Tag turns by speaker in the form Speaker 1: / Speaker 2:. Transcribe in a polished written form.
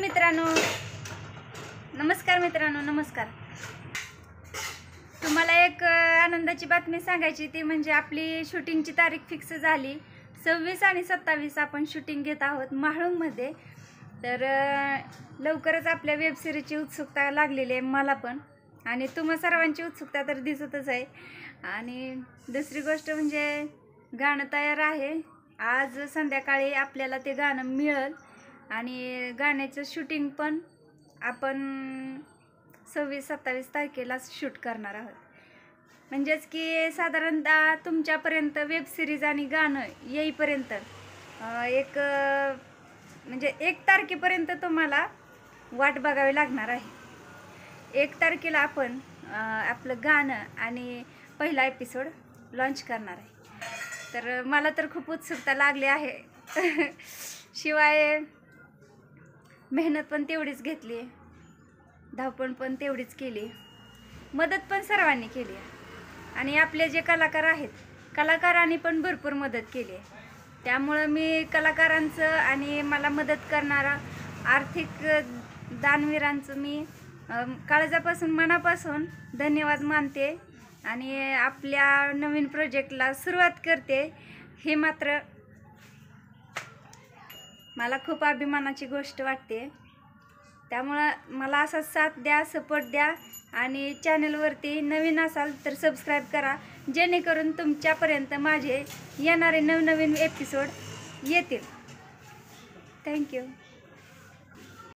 Speaker 1: नमस्कार मित्रांनो, नमस्कार. तुम्हाला एक आनंदाची बातमी सांगायची ती म्हणजे आपली शूटिंगची तारीख फिक्स झाली. 26 आणि 27 आपण शूटिंग घेत आहोत माहळूंमध्ये. तर लवकरच आपल्या वेब सिरीजची उत्सुकता लागलेली आहे मला पण, आणि तुम्हा सर्वांची उत्सुकता तर दिसतच आहे. आणि दुसरी गोष्ट म्हणजे गाणं तयार आहे. आज संध्याकाळी आपल्याला ते गाणं मिळेल आणि गाण्याचं शूटिंग पण आपण 26-27 तारखेला शूट करणार आहोत. म्हणजेच की साधारणतः तुमच्यापर्यंत वेब सिरीज आणि गाणं येईपर्यंत एक 1 तारखेपर्यंत तुम्हाला वाट बघावी लागणार आहे. 1 तारखेला आपण आपलं गाणं आणि पहिला एपिसोड लॉन्च करणार आहे. तर मला तर खूप उत्सुकता लागली आहे. शिवाय मेहनत पण तेवढीच घेतली, धावपळ पण तेवढीच केली, मदत पण सर्वांनी केली आहे. आणि आपले जे कलाकार आहेत, कलाकारांनी पण भरपूर मदत केली आहे. त्यामुळं मी कलाकारांचं आणि मला मदत करणारा आर्थिक दानवीरांचं मी काळजापासून मनापासून धन्यवाद मानते आणि आपल्या नवीन प्रोजेक्टला सुरुवात करते. हे मात्र मला खूप अभिमानाची गोष्ट वाटते. त्यामुळं मला असा साथ द्या, सपोर्ट द्या आणि चॅनलवरती नवीन असाल तर सबस्क्राईब करा, जेणेकरून तुमच्यापर्यंत माझे येणारे नवनवीन एपिसोड येतील. थँक्यू.